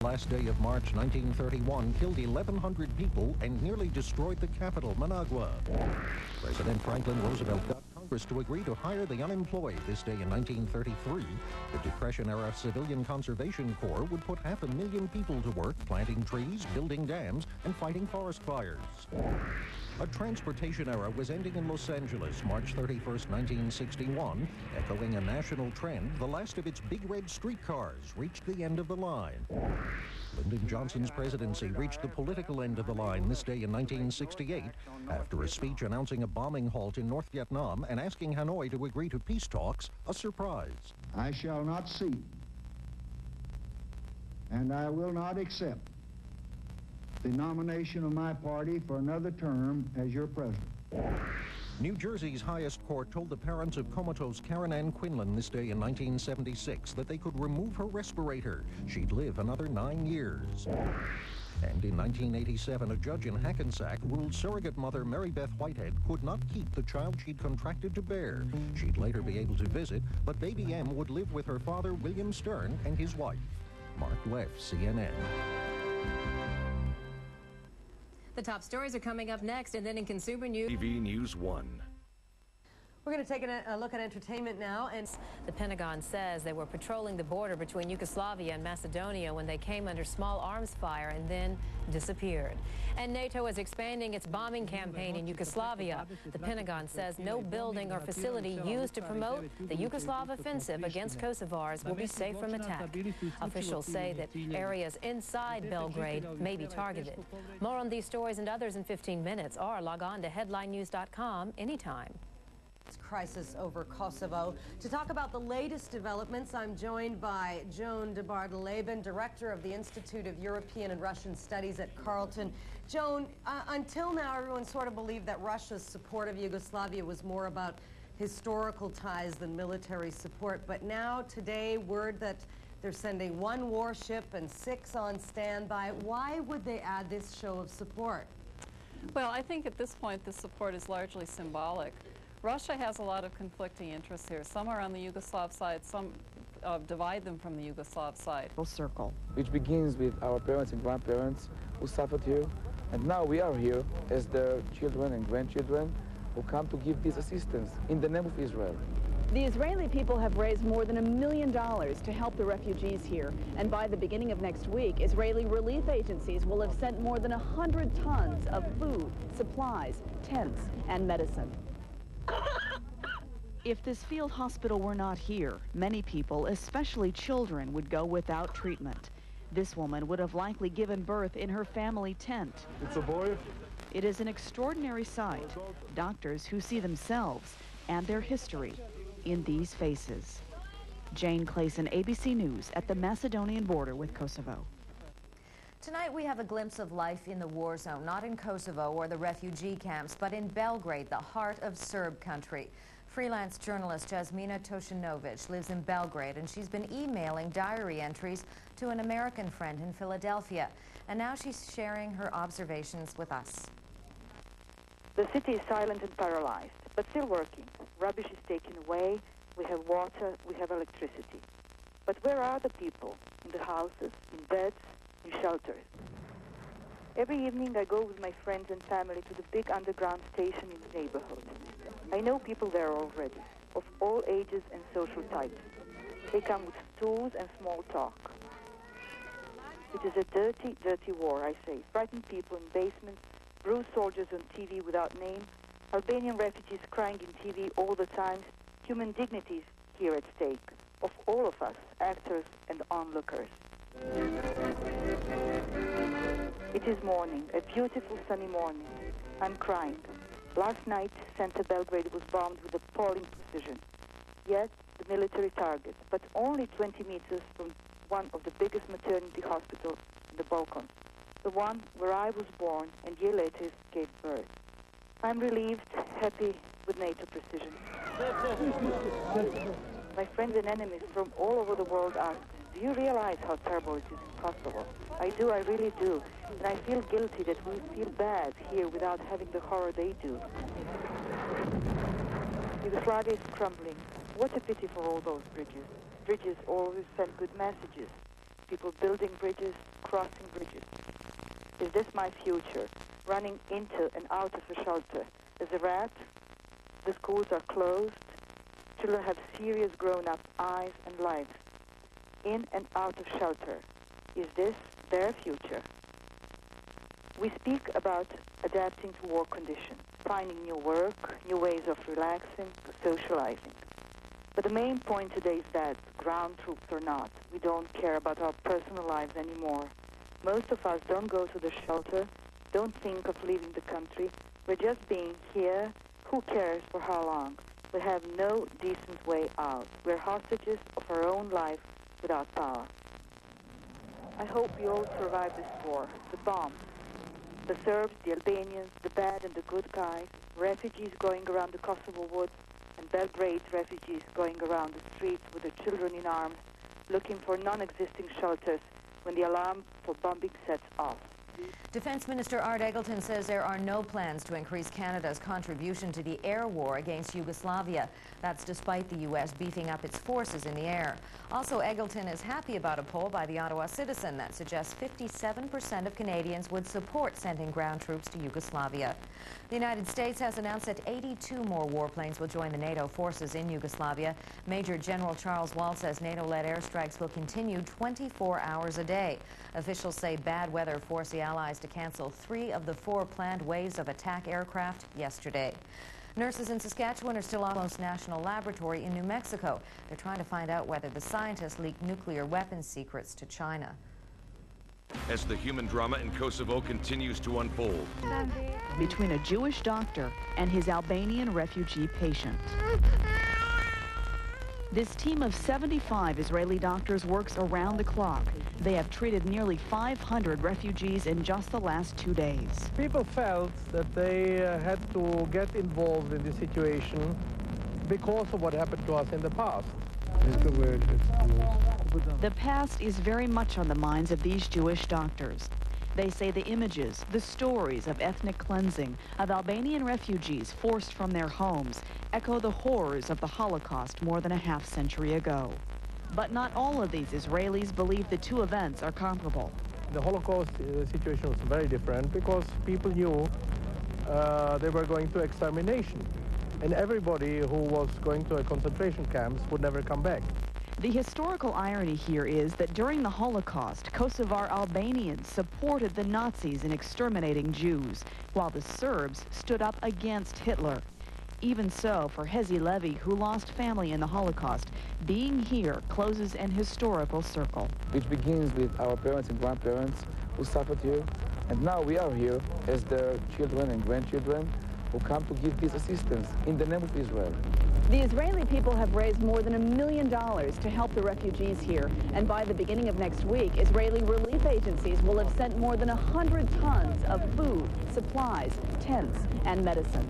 Last day of March 1931 killed 1,100 people and nearly destroyed the capital, Managua. President Franklin Roosevelt got Congress to agree to hire the unemployed. This day in 1933, the Depression-era Civilian Conservation Corps would put 500,000 people to work planting trees, building dams, and fighting forest fires. A transportation era was ending in Los Angeles, March 31st, 1961. Echoing a national trend, the last of its big red streetcars reached the end of the line. Lyndon Johnson's presidency reached the political end of the line this day in 1968 after a speech announcing a bombing halt in North Vietnam and asking Hanoi to agree to peace talks, a surprise. I shall not cede, and I will not accept the nomination of my party for another term as your president. New Jersey's highest court told the parents of comatose Karen Ann Quinlan this day in 1976 that they could remove her respirator. She'd live another 9 years. And in 1987, a judge in Hackensack ruled surrogate mother Mary Beth Whitehead could not keep the child she'd contracted to bear. She'd later be able to visit, but baby M would live with her father, William Stern, and his wife. Mark Leff, CNN. The top stories are coming up next, and then in Consumer News. TV News 1. We're going to take a look at entertainment now. And the Pentagon says they were patrolling the border between Yugoslavia and Macedonia when they came under small arms fire and then disappeared. And NATO is expanding its bombing campaign in Yugoslavia. The Pentagon says no building or facility used to promote the Yugoslav offensive against Kosovars will be safe from attack. Officials say that areas inside Belgrade may be targeted. More on these stories and others in 15 minutes, or log on to headlinenews.com anytime. Crisis over Kosovo. To talk about the latest developments, I'm joined by Joan de Bardeleben, Director of the Institute of European and Russian Studies at Carleton. Joan, until now everyone sort of believed that Russia's support of Yugoslavia was more about historical ties than military support, but now today word that they're sending 1 warship and 6 on standby. Why would they add this show of support? Well, I think at this point the support is largely symbolic. Russia has a lot of conflicting interests here. Some are on the Yugoslav side, some divide them from the Yugoslav side. Circle. Which begins with our parents and grandparents who suffered here, and now we are here as their children and grandchildren who come to give this assistance in the name of Israel. The Israeli people have raised more than $1 million to help the refugees here, and by the beginning of next week, Israeli relief agencies will have sent more than 100 tons of food, supplies, tents, and medicine. If this field hospital were not here, many people, especially children, would go without treatment. This woman would have likely given birth in her family tent. It's a boy. It is an extraordinary sight. Doctors who see themselves and their history in these faces. Jane Clayson, ABC News, at the Macedonian border with Kosovo. Tonight we have a glimpse of life in the war zone, not in Kosovo or the refugee camps, but in Belgrade, the heart of Serb country. Freelance journalist Jasmina Toshinovic lives in Belgrade, and she's been emailing diary entries to an American friend in Philadelphia. And now she's sharing her observations with us. The city is silent and paralyzed, but still working. Rubbish is taken away, we have water, we have electricity. But where are the people? In the houses, in beds, in shelters. Every evening I go with my friends and family to the big underground station in the neighborhood. I know people there already, of all ages and social types. They come with stools and small talk. It is a dirty, dirty war, I say. Frightened people in basements, bruised soldiers on TV without name, Albanian refugees crying in TV all the time. Human dignity is here at stake, of all of us, actors and onlookers. It is morning, a beautiful sunny morning. I'm crying. Last night, center Belgrade was bombed with appalling precision. Yet, the military target, but only 20 meters from one of the biggest maternity hospitals in the Balkans, the one where I was born and a year later gave birth. I'm relieved, happy with NATO precision. My friends and enemies from all over the world ask, do you realize how terrible it is in Kosovo? I do, I really do. And I feel guilty that we feel bad here without having the horror they do. Yugoslavia is crumbling. What a pity for all those bridges. Bridges always send good messages. people building bridges, crossing bridges. Is this my future? Running into and out of a shelter. As a rat, the schools are closed. Children have serious grown-up eyes and lives. In and out of shelter. Is this their future? We speak about adapting to war conditions, finding new work, new ways of relaxing, socializing. But the main point today is that, ground troops or not, we don't care about our personal lives anymore. Most of us don't go to the shelter, don't think of leaving the country. We're just being here. Who cares for how long? We have no decent way out. We're hostages of our own life without power. I hope we all survive this war, the bombs, the Serbs, the Albanians, the bad and the good guys, refugees going around the Kosovo woods, and Belgrade refugees going around the streets with their children in arms, looking for non-existing shelters when the alarm for bombing sets off. Defense Minister Art Eggleton says there are no plans to increase Canada's contribution to the air war against Yugoslavia. That's despite the U.S. beefing up its forces in the air. Also, Eggleton is happy about a poll by the Ottawa Citizen that suggests 57% of Canadians would support sending ground troops to Yugoslavia. The United States has announced that 82 more warplanes will join the NATO forces in Yugoslavia. Major General Charles Wald says NATO-led airstrikes will continue 24 hours a day. Officials say bad weather forced the Allies to cancel 3 of the 4 planned waves of attack aircraft yesterday. Nurses in Saskatchewan are still on Alamos National Laboratory in New Mexico. They're trying to find out whether the scientists leaked nuclear weapons secrets to China. As the human drama in Kosovo continues to unfold. Between a Jewish doctor and his Albanian refugee patient. This team of 75 Israeli doctors works around the clock. They have treated nearly 500 refugees in just the last 2 days. People felt that they had to get involved in the situation because of what happened to us in the past. The past is very much on the minds of these Jewish doctors. They say the images, the stories of ethnic cleansing, of Albanian refugees forced from their homes, echo the horrors of the Holocaust more than a half-century ago. But not all of these Israelis believe the two events are comparable. The Holocaust situation was very different because people knew they were going to extermination. And everybody who was going to a concentration camps would never come back. The historical irony here is that during the Holocaust, Kosovar Albanians supported the Nazis in exterminating Jews, while the Serbs stood up against Hitler. Even so, for Hezi Levy, who lost family in the Holocaust, being here closes an historical circle. Which begins with our parents and grandparents who suffered here, and now we are here as their children and grandchildren who come to give this assistance in the name of Israel. The Israeli people have raised more than $1 million to help the refugees here. And by the beginning of next week, Israeli relief agencies will have sent more than 100 tons of food, supplies, tents, and medicine.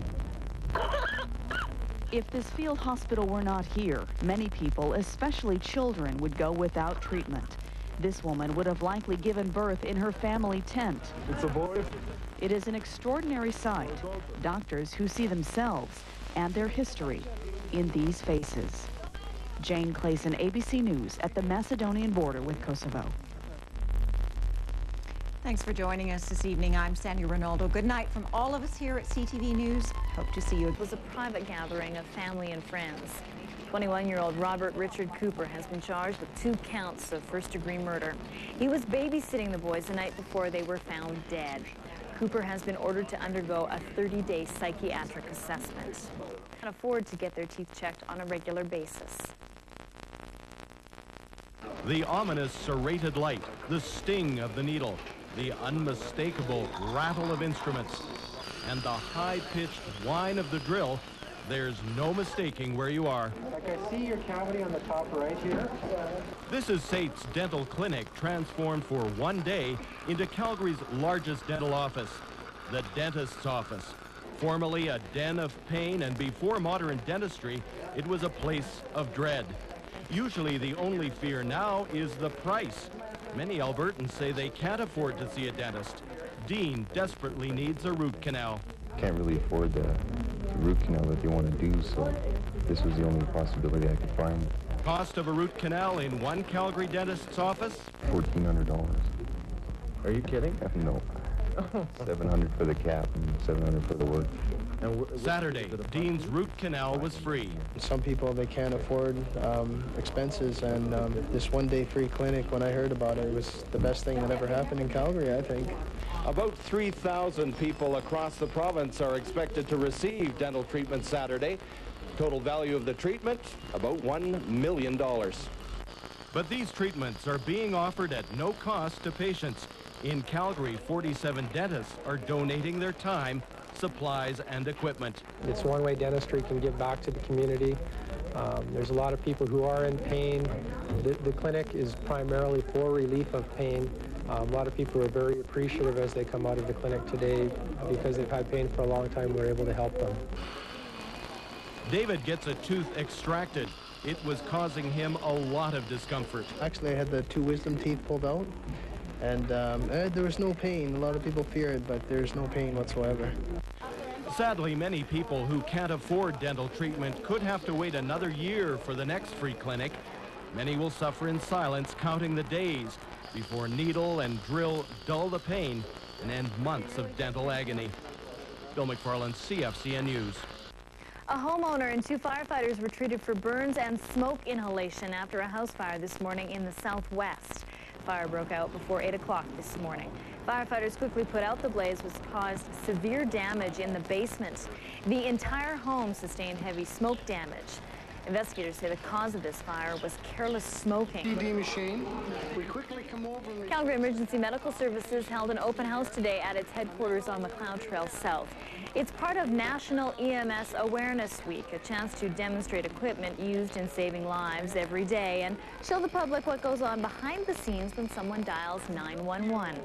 If this field hospital were not here, many people, especially children, would go without treatment. This woman would have likely given birth in her family tent. It's a boy. It is an extraordinary sight. Doctors who see themselves and their history in these faces. Jane Clayson, ABC News, at the Macedonian border with Kosovo. Thanks for joining us this evening. I'm Sandy Ronaldo. Good night from all of us here at CTV News. Hope to see you. It was a private gathering of family and friends. 21-year-old Robert Richard Cooper has been charged with 2 counts of first-degree murder. He was babysitting the boys the night before they were found dead. Cooper has been ordered to undergo a 30-day psychiatric assessment. Can afford to get their teeth checked on a regular basis. The ominous serrated light, the sting of the needle, the unmistakable rattle of instruments, and the high-pitched whine of the drill. There's no mistaking where you are. Like I see your cavity on the top right here. This is Sate's Dental Clinic, transformed for one day into Calgary's largest dental office, the dentist's office. Formerly a den of pain, and before modern dentistry, it was a place of dread. Usually the only fear now is the price. Many Albertans say they can't afford to see a dentist. Dean desperately needs a root canal. Can't really afford the root canal that they want to do, so this was the only possibility I could find. Cost of a root canal in one Calgary dentist's office? $1,400. Are you kidding? No. $700 for the cap and $700 for the work. Saturday, Dean's root canal was free. Some people, they can't afford expenses, and this one-day free clinic, when I heard about it, it was the best thing that ever happened in Calgary, I think. About 3,000 people across the province are expected to receive dental treatment Saturday. Total value of the treatment, about $1 million. But these treatments are being offered at no cost to patients. In Calgary, 47 dentists are donating their time, supplies, and equipment. It's one way dentistry can give back to the community. There's a lot of people who are in pain. The clinic is primarily for relief of pain. A lot of people are very appreciative as they come out of the clinic today because they've had pain for a long time. We're able to help them. David gets a tooth extracted. It was causing him a lot of discomfort. Actually, I had the 2 wisdom teeth pulled out, and there was no pain. A lot of people fear it, but there's no pain whatsoever. Sadly, many people who can't afford dental treatment could have to wait another year for the next free clinic. Many will suffer in silence, counting the days before needle and drill dull the pain and end months of dental agony. Bill McFarland, CFCN News. A homeowner and 2 firefighters were treated for burns and smoke inhalation after a house fire this morning in the southwest. Fire broke out before 8 o'clock this morning. Firefighters quickly put out the blaze, which caused severe damage in the basement. The entire home sustained heavy smoke damage. Investigators say the cause of this fire was careless smoking. PD machine. We quickly come over. Calgary Emergency Medical Services held an open house today at its headquarters on McLeod Trail South. It's part of National EMS Awareness Week, a chance to demonstrate equipment used in saving lives every day and show the public what goes on behind the scenes when someone dials 911.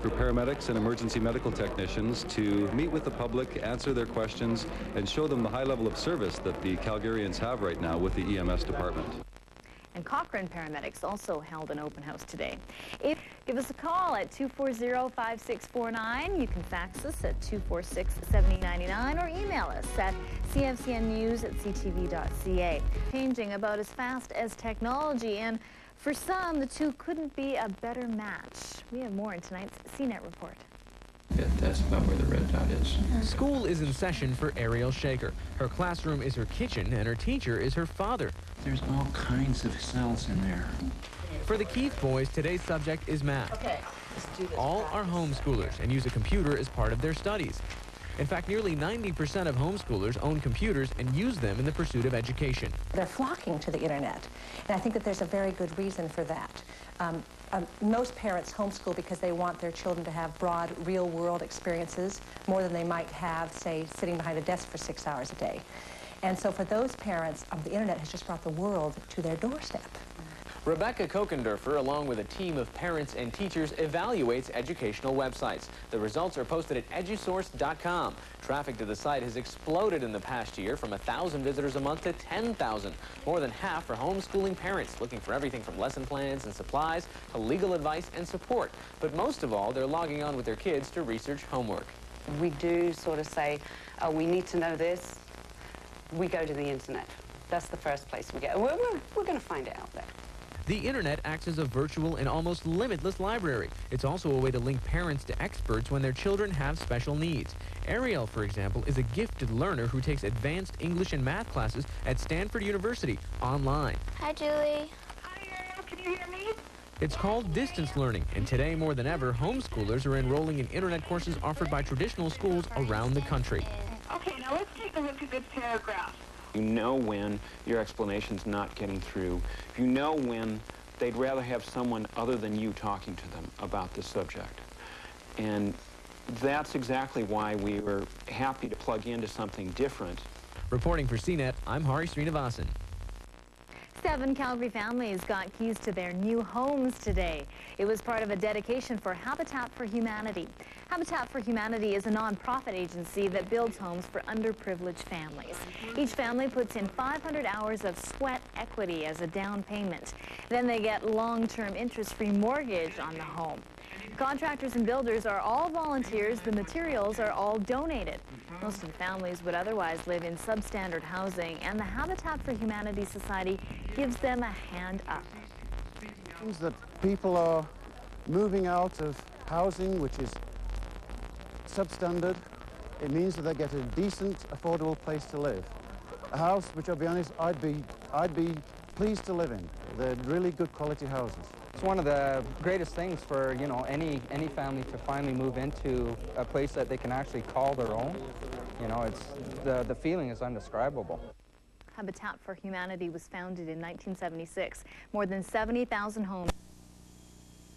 For paramedics and emergency medical technicians to meet with the public, answer their questions, and show them the high level of service that the Calgarians have right now with the EMS department. And Cochrane paramedics also held an open house today. Give us a call at 240-5649. You can fax us at 246-7099 or email us at cfcnnews@ctv.ca. Changing about as fast as technology, and for some, the two couldn't be a better match. We have more in tonight's CNET report. That's about where the red dot is. School is in session for Ariel Shaker. Her classroom is her kitchen, and her teacher is her father. There's all kinds of cells in there. For the Keith boys, today's subject is math. Okay, let's do this. All are homeschoolers and use a computer as part of their studies. In fact, nearly 90% of homeschoolers own computers and use them in the pursuit of education. They're flocking to the internet, and I think that there's a very good reason for that. Most parents homeschool because they want their children to have broad, real-world experiences, more than they might have, say, sitting behind a desk for 6 hours a day. And so for those parents, the internet has just brought the world to their doorstep. Rebecca Kokendorfer, along with a team of parents and teachers, evaluates educational websites. The results are posted at edusource.com. Traffic to the site has exploded in the past year, from 1,000 visitors a month to 10,000. More than half are homeschooling parents, looking for everything from lesson plans and supplies to legal advice and support. But most of all, they're logging on with their kids to research homework. We do sort of say, we need to know this. We go to the internet. That's the first place we go. We're going to find it out there. The internet acts as a virtual and almost limitless library. It's also a way to link parents to experts when their children have special needs. Ariel, for example, is a gifted learner who takes advanced English and math classes at Stanford University online. Hi, Julie. Hi, Ariel. Can you hear me? It's called distance learning, and today more than ever, homeschoolers are enrolling in internet courses offered by traditional schools around the country. Okay, now let's take a look at this paragraph. You know when your explanation's not getting through. You know when they'd rather have someone other than you talking to them about this subject. And that's exactly why we were happy to plug into something different. Reporting for CNET, I'm Hari Srinivasan. 7 Calgary families got keys to their new homes today. It was part of a dedication for Habitat for Humanity. Habitat for Humanity is a non-profit agency that builds homes for underprivileged families. Each family puts in 500 hours of sweat equity as a down payment. Then they get long-term interest-free mortgage on the home. Contractors and builders are all volunteers. The materials are all donated. Most of the families would otherwise live in substandard housing, and the Habitat for Humanity Society gives them a hand up. It means that people are moving out of housing which is substandard. It means that they get a decent, affordable place to live. A house which, I'll be honest, I'd be pleased to live in. They're really good quality houses. It's one of the greatest things for, you know, any family to finally move into a place that they can actually call their own. You know, it's the feeling is indescribable. Habitat for Humanity was founded in 1976. More than 70,000 homes